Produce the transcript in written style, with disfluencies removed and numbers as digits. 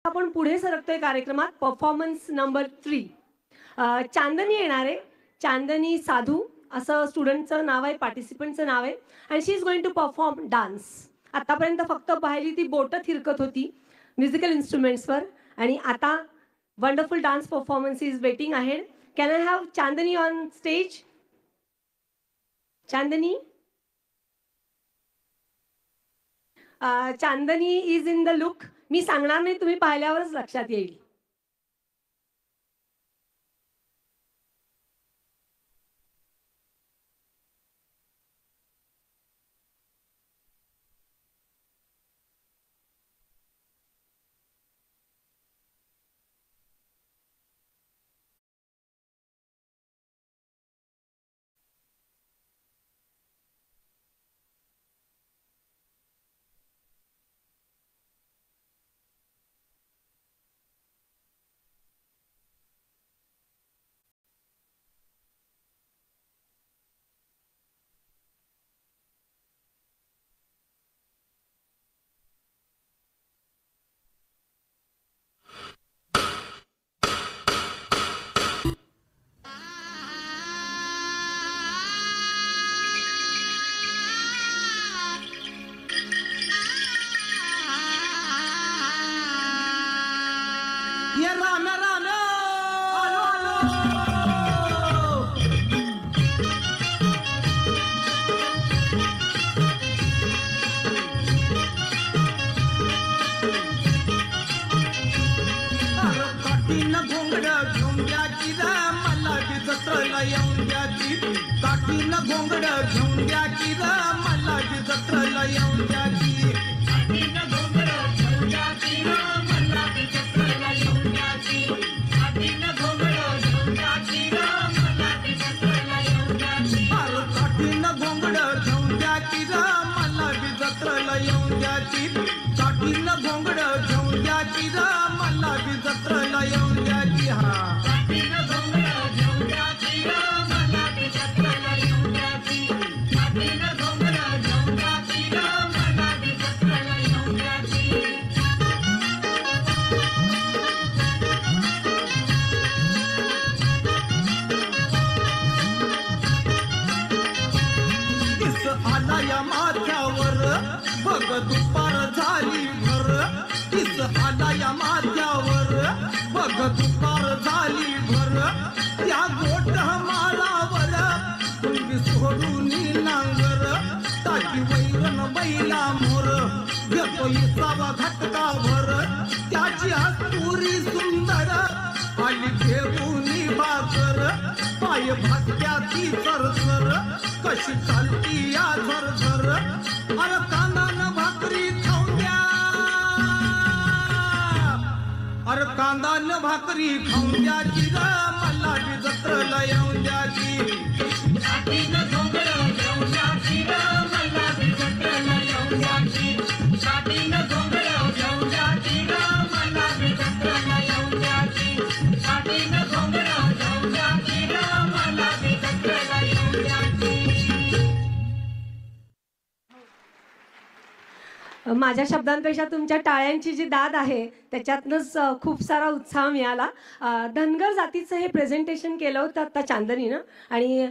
आपण पुढे सरकतोय कार्यक्रमात परफॉर्मन्स नंबर 3. चांदनी येणार आहे. चांदनी साधू असं स्टुडंटचं नाव आहे, पार्टिसिपंटचं नाव आहे आणि she is going to perform dance. आतापर्यंत फक्त पाहिली ती बोटं थिरकत होती म्युझिकल इन्स्ट्रुमेंट्सवर आणि आता wonderful dance performance is waiting ahead. Can I have Chandni on stage? Chandni, Chandni is in the look. मी सांगणार नाही, तुम्ही पाहिल्यावरच लक्षात येईल. ये राम राम आलो आलो काठीन घोंगड घेऊन द्याची रे मला बी जत्रेला येऊन द्याची. काठीन घोंगड घेऊन द्याची रे मला बी जत्रेला येऊन द्याची. काठीनं घोंगड घेऊन द्याची रे मला बी जत्रेला येऊन द्याची. काठीनं घोंगड घेऊन द्याची रे मला बी जत्रेला येऊन द्याची. काठीनं घोंगड घेऊन द्याची रे मला बी जत्रेला येऊन द्याची. किस आला या माथ्यावर बघ दुपार झाली भर. किस आला या माथ्यावर बघ दुपार झाली भर. त्या गोट माळावर तुम्ही सोडून नांगर ताजी वैरण बैला मोर घेतो इसावा घटका भर. त्याची हस्तुरी सुंदर आली घेऊनी भाकर पाय भात्याची सरसर कशी चालती या झरझर. अरे कांदान भाकरी खाऊन द्या. अरे कांदान भाकरी खाऊन द्याची ग मला बी जत्रेला येऊन द्याची. काठीनं घोंगड घेऊन द्याची ग मला बी जत्रेला येऊन द्याची. काठीनं घोंगड घेऊन द्याची ग मला बी जत्रेला येऊन द्याची. काठीनं घोंगड घेऊन द्याची ग मला बी जत्रेला येऊन द्याची. माझ्या शब्दांपेक्षा तुमच्या टाळ्यांची जी दाद आहे त्याच्यातनंच खूप सारा उत्साह मिळाला. धनगर जातीचं हे प्रेझेंटेशन केलं होतं आता चांदनीनं आणि